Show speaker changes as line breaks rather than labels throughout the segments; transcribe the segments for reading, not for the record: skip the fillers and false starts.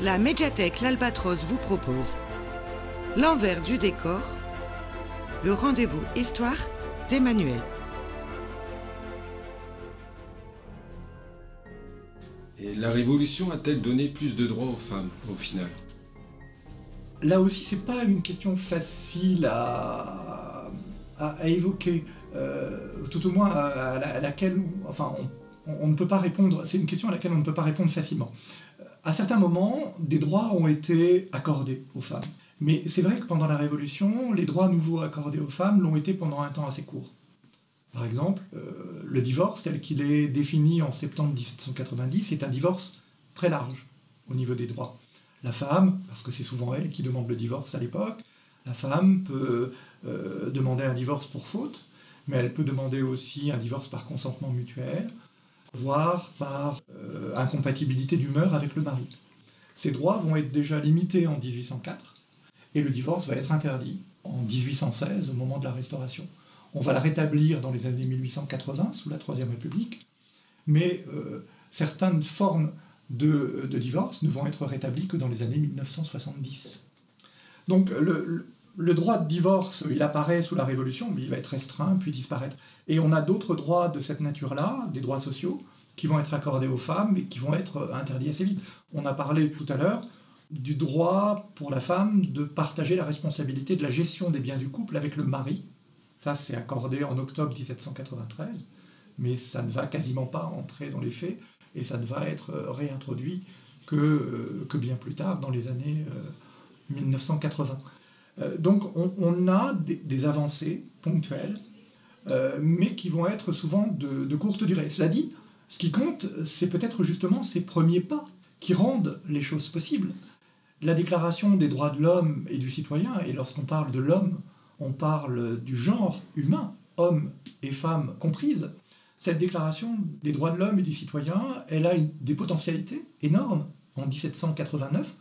La médiathèque L'Albatros vous propose l'envers du décor, le rendez-vous histoire d'Emmanuel.
Et la Révolution a-t-elle donné plus de droits aux femmes, au final?
Là aussi, c'est pas une question facile à évoquer, tout au moins à laquelle, enfin, on ne peut pas répondre. C'est une question à laquelle on ne peut pas répondre facilement. À certains moments, des droits ont été accordés aux femmes. Mais c'est vrai que pendant la Révolution, les droits nouveaux accordés aux femmes l'ont été pendant un temps assez court. Par exemple, le divorce tel qu'il est défini en septembre 1790 est un divorce très large au niveau des droits. La femme, parce que c'est souvent elle qui demande le divorce à l'époque, la femme peut demander un divorce pour faute, mais elle peut demander aussi un divorce par consentement mutuel, voire par incompatibilité d'humeur avec le mari. Ces droits vont être déjà limités en 1804, et le divorce va être interdit en 1816, au moment de la Restauration. On va la rétablir dans les années 1880, sous la Troisième République, mais certaines formes de divorce ne vont être rétablies que dans les années 1970. Donc le droit de divorce, il apparaît sous la Révolution, mais il va être restreint, puis disparaître. Et on a d'autres droits de cette nature-là, des droits sociaux, qui vont être accordés aux femmes et qui vont être interdits assez vite. On a parlé tout à l'heure du droit pour la femme de partager la responsabilité de la gestion des biens du couple avec le mari. Ça, c'est accordé en octobre 1793, mais ça ne va quasiment pas entrer dans les faits, et ça ne va être réintroduit que bien plus tard, dans les années 1980. Donc on a des avancées ponctuelles, mais qui vont être souvent de courte durée. Cela dit, ce qui compte, c'est peut-être justement ces premiers pas qui rendent les choses possibles. La Déclaration des droits de l'homme et du citoyen, et lorsqu'on parle de l'homme, on parle du genre humain, hommes et femmes comprises. Cette déclaration des droits de l'homme et du citoyen, elle a des potentialités énormes en 1789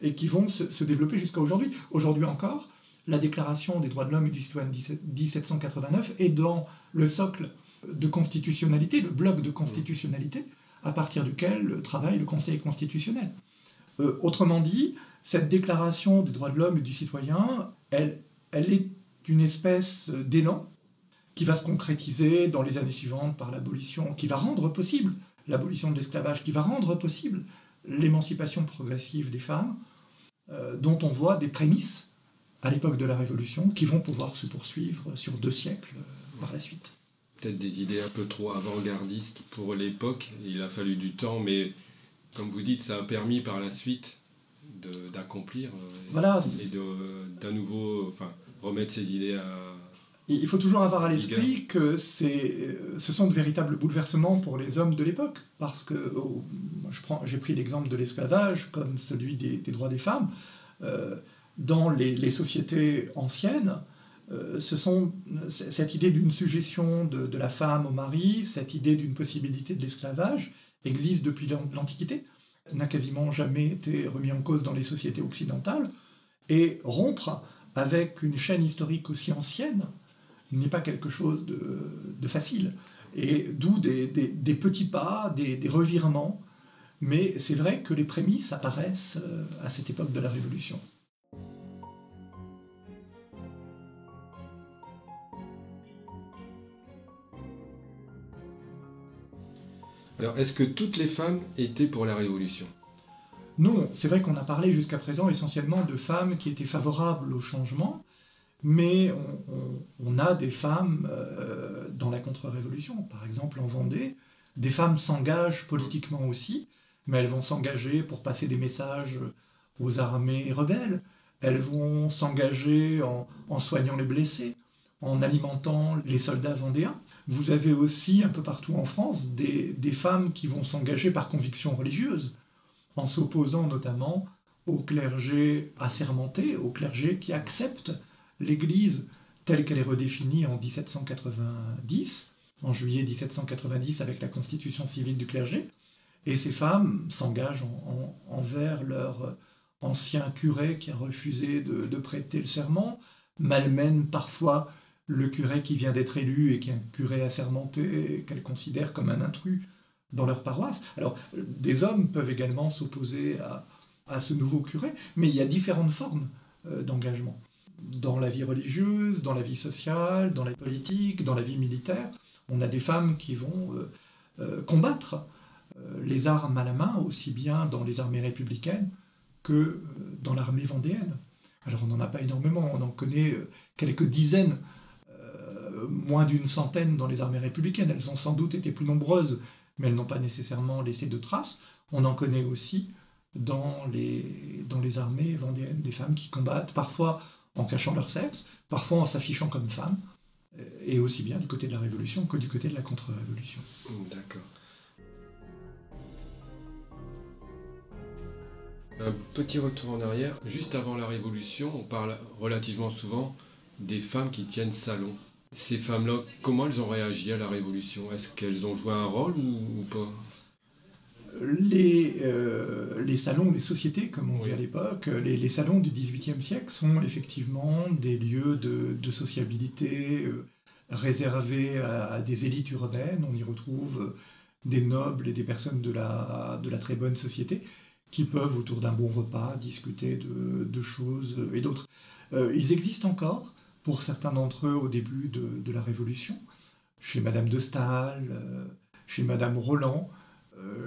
et qui vont se développer jusqu'à aujourd'hui. Aujourd'hui encore, la déclaration des droits de l'homme et du citoyen de 1789 est dans le socle de constitutionnalité, le bloc de constitutionnalité, à partir duquel travaille le Conseil constitutionnel. Autrement dit, cette déclaration des droits de l'homme et du citoyen, elle est une espèce d'élan qui va se concrétiser dans les années suivantes par l'abolition, qui va rendre possible l'abolition de l'esclavage, qui va rendre possible l'émancipation progressive des femmes, dont on voit des prémices à l'époque de la Révolution qui vont pouvoir se poursuivre sur 2 siècles par la suite.
Peut-être des idées un peu trop avant-gardistes pour l'époque, il a fallu du temps, mais comme vous dites, ça a permis par la suite d'accomplir
voilà,
et d'un nouveau, remettre ces idées à...
Il faut toujours avoir à l'esprit que ce sont de véritables bouleversements pour les hommes de l'époque, parce que j'ai pris l'exemple de l'esclavage comme celui des droits des femmes. Dans les sociétés anciennes, cette idée d'une sujétion de la femme au mari, cette idée d'une possibilité de l'esclavage existe depuis l'Antiquité, n'a quasiment jamais été remis en cause dans les sociétés occidentales, et rompre avec une chaîne historique aussi ancienne n'est pas quelque chose de facile, et d'où des petits pas, des revirements, mais c'est vrai que les prémices apparaissent à cette époque de la Révolution.
Alors, est-ce que toutes les femmes étaient pour la Révolution?
Non, c'est vrai qu'on a parlé jusqu'à présent essentiellement de femmes qui étaient favorables au changement, mais on a des femmes dans la contre-révolution. Par exemple, en Vendée, des femmes s'engagent politiquement aussi, mais elles vont s'engager pour passer des messages aux armées rebelles. Elles vont s'engager en soignant les blessés, en alimentant les soldats vendéens. Vous avez aussi, un peu partout en France, des femmes qui vont s'engager par conviction religieuse, en s'opposant notamment au clergé assermenté, au clergé qui accepte l'Église telle qu'elle est redéfinie en 1790, en juillet 1790 avec la constitution civile du clergé, et ces femmes s'engagent envers leur ancien curé qui a refusé de prêter le serment, malmènent parfois le curé qui vient d'être élu et qui est un curé assermenté, qu'elles considèrent comme un intrus dans leur paroisse. Alors, des hommes peuvent également s'opposer à ce nouveau curé, mais il y a différentes formes d'engagement. Dans la vie religieuse, dans la vie sociale, dans la politique, dans la vie militaire, on a des femmes qui vont combattre les armes à la main, aussi bien dans les armées républicaines que dans l'armée vendéenne. Alors on n'en a pas énormément, on en connaît quelques dizaines, moins d'une centaine dans les armées républicaines. Elles ont sans doute été plus nombreuses, mais elles n'ont pas nécessairement laissé de traces. On en connaît aussi dans les armées vendéennes, des femmes qui combattent parfois en cachant leur sexe, parfois en s'affichant comme femmes, et aussi bien du côté de la Révolution que du côté de la contre-révolution.
D'accord. Un petit retour en arrière. Juste avant la Révolution, on parle relativement souvent des femmes qui tiennent salon. Ces femmes-là, comment elles ont réagi à la Révolution? Est-ce qu'elles ont joué un rôle ou pas?
Les salons, les sociétés, comme on dit à l'époque, les salons du XVIIIe siècle sont effectivement des lieux de sociabilité réservés à des élites urbaines. On y retrouve des nobles et des personnes de la très bonne société qui peuvent, autour d'un bon repas, discuter de choses et d'autres. Ils existent encore, pour certains d'entre eux, au début de la Révolution, chez Madame de Staël, chez Madame Roland,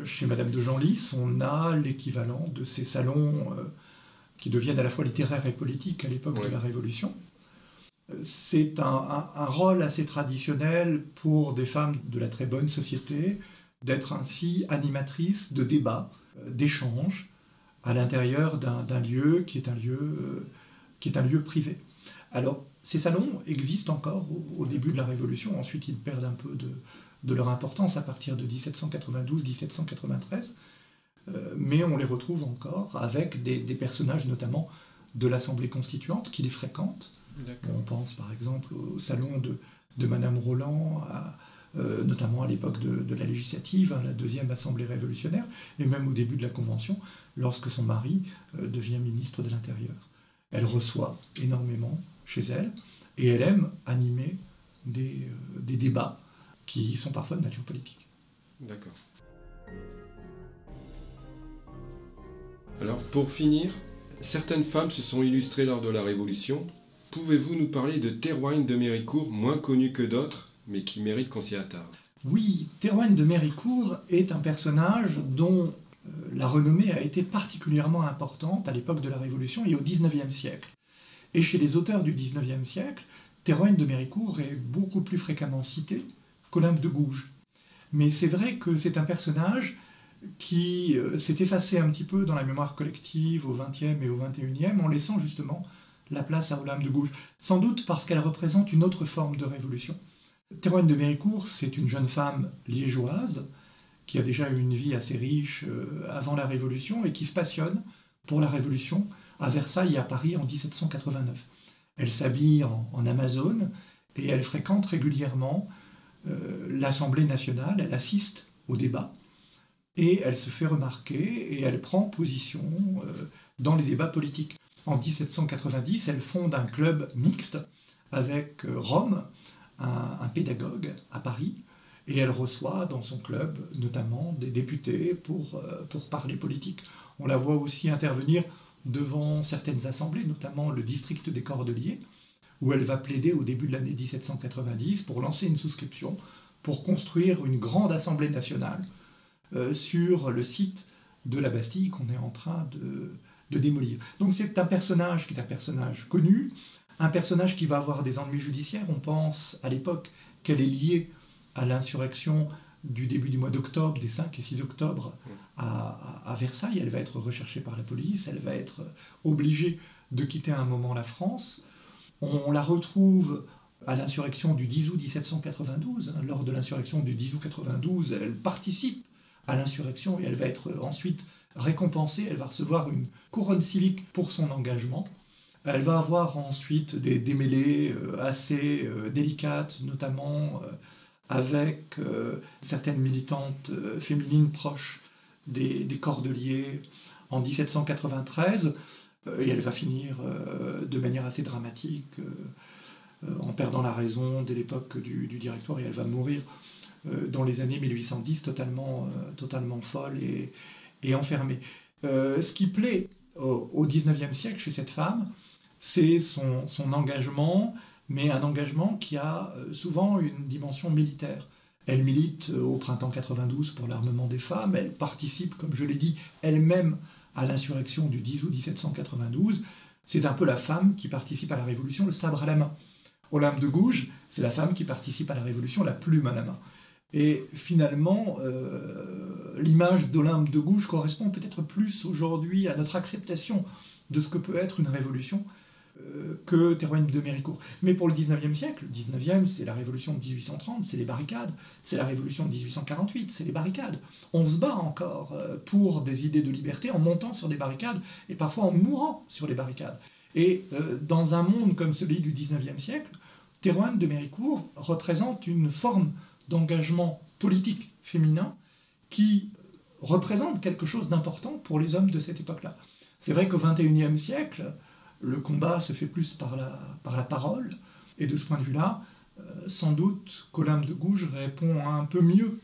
chez Madame de Genlis, on a l'équivalent de ces salons qui deviennent à la fois littéraires et politiques à l'époque de la Révolution. C'est un rôle assez traditionnel pour des femmes de la très bonne société d'être ainsi animatrices de débats, d'échanges à l'intérieur d'un lieu qui est un lieu privé. Alors, ces salons existent encore au début de la Révolution, ensuite ils perdent un peu de leur importance à partir de 1792-1793, mais on les retrouve encore avec des personnages notamment de l'Assemblée constituante qui les fréquentent. D'accord. On pense par exemple au salon de Madame Roland, notamment à l'époque de la législative, la deuxième Assemblée révolutionnaire, et même au début de la Convention, lorsque son mari devient ministre de l'Intérieur. Elle reçoit énormément chez elle, et elle aime animer des débats qui sont parfois de nature politique.
D'accord. Alors, pour finir, certaines femmes se sont illustrées lors de la Révolution. Pouvez-vous nous parler de Théroigne de Méricourt, moins connue que d'autres, mais qui mérite qu'on s'y attarde?
Oui, Théroigne de Méricourt est un personnage dont la renommée a été particulièrement importante à l'époque de la Révolution et au XIXe siècle. Et chez les auteurs du XIXe siècle, Théroigne de Méricourt est beaucoup plus fréquemment cité qu'Olympe de Gouges. Mais c'est vrai que c'est un personnage qui s'est effacé un petit peu dans la mémoire collective au XXe et au XXIe en laissant justement la place à Olympe de Gouges, sans doute parce qu'elle représente une autre forme de révolution. Théroigne de Méricourt, c'est une jeune femme liégeoise qui a déjà eu une vie assez riche avant la Révolution et qui se passionne pour la Révolution à Versailles et à Paris en 1789. Elle s'habille en amazone et elle fréquente régulièrement l'Assemblée nationale, elle assiste au débat et elle se fait remarquer et elle prend position dans les débats politiques. En 1790, elle fonde un club mixte avec Rome, un pédagogue à Paris, et elle reçoit dans son club notamment des députés pour parler politique. On la voit aussi intervenir devant certaines assemblées, notamment le district des Cordeliers, où elle va plaider au début de l'année 1790 pour lancer une souscription pour construire une grande assemblée nationale sur le site de la Bastille qu'on est en train de démolir. Donc c'est un personnage qui est un personnage connu, un personnage qui va avoir des ennuis judiciaires. On pense à l'époque qu'elle est liée à l'insurrection du début du mois d'octobre, des 5 et 6 octobre à Versailles. Elle va être recherchée par la police, elle va être obligée de quitter un moment la France. On la retrouve à l'insurrection du 10 août 1792. Lors de l'insurrection du 10 août 92, elle participe à l'insurrection et elle va être ensuite récompensée. Elle va recevoir une couronne civique pour son engagement. Elle va avoir ensuite des démêlés assez délicates, notamment avec certaines militantes féminines proches des Cordeliers en 1793. Et elle va finir de manière assez dramatique en perdant la raison dès l'époque du Directoire, et elle va mourir dans les années 1810 totalement folle et enfermée. Ce qui plaît au XIXe siècle chez cette femme, c'est son engagement, mais un engagement qui a souvent une dimension militaire. Elle milite au printemps 92 pour l'armement des femmes, elle participe, comme je l'ai dit, elle-même à l'insurrection du 10 août 1792. C'est un peu la femme qui participe à la Révolution, le sabre à la main. Olympe de Gouges, c'est la femme qui participe à la Révolution, la plume à la main. Et finalement, l'image d'Olympe de Gouges correspond peut-être plus aujourd'hui à notre acceptation de ce que peut être une révolution que Théroigne de Méricourt. Mais pour le XIXe siècle, le XIXe, c'est la révolution de 1830, c'est les barricades, c'est la révolution de 1848, c'est les barricades. On se bat encore pour des idées de liberté en montant sur des barricades et parfois en mourant sur les barricades. Et dans un monde comme celui du XIXe siècle, Théroigne de Méricourt représente une forme d'engagement politique féminin qui représente quelque chose d'important pour les hommes de cette époque-là. C'est vrai qu'au XXIe siècle, le combat se fait plus par la parole, et de ce point de vue-là, sans doute qu'Olympe de Gouges répond un peu mieux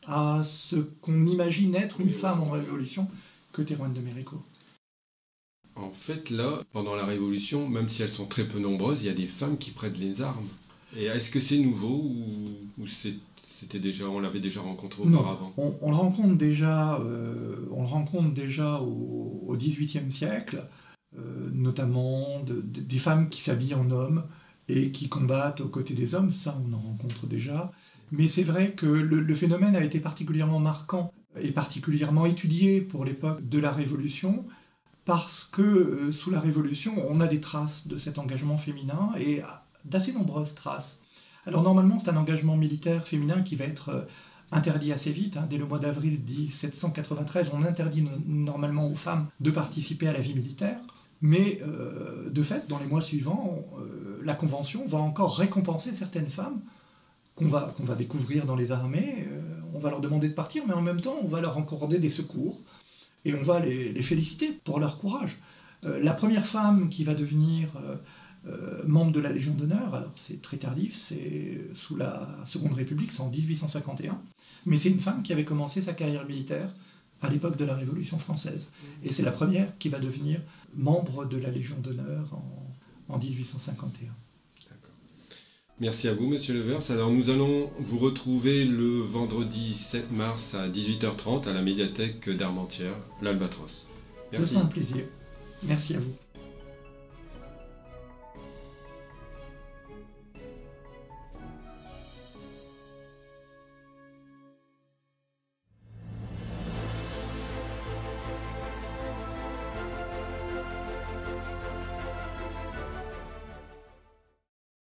à ce qu'on imagine être une femme en révolution que Théroigne de Méricourt.
En fait, là, pendant la Révolution, même si elles sont très peu nombreuses, il y a des femmes qui prennent les armes. Et est-ce que c'est nouveau ou c'était déjà, on l'avait déjà rencontré auparavant?
Non, on le rencontre déjà, au XVIIIe siècle, notamment des femmes qui s'habillent en hommes et qui combattent aux côtés des hommes, ça on en rencontre déjà. Mais c'est vrai que le phénomène a été particulièrement marquant et particulièrement étudié pour l'époque de la Révolution, parce que sous la Révolution, on a des traces de cet engagement féminin et d'assez nombreuses traces. Alors normalement, c'est un engagement militaire féminin qui va être interdit assez vite. Dès le mois d'avril 1793, on interdit normalement aux femmes de participer à la vie militaire. Mais de fait, dans les mois suivants, la Convention va encore récompenser certaines femmes qu'on va découvrir dans les armées. On va leur demander de partir, mais en même temps, on va leur accorder des secours. Et on va les féliciter pour leur courage. La première femme qui va devenir membre de la Légion d'honneur, alors c'est très tardif, c'est sous la Seconde République, c'est en 1851, mais c'est une femme qui avait commencé sa carrière militaire à l'époque de la Révolution française. Et c'est la première qui va devenir membre de la Légion d'honneur en 1851.
D'accord. Merci à vous, Monsieur Levers. Alors nous allons vous retrouver le vendredi 7 mars à 18h30 à la médiathèque d'Armentières, l'Albatros. Merci.
C'est un plaisir. Merci à vous.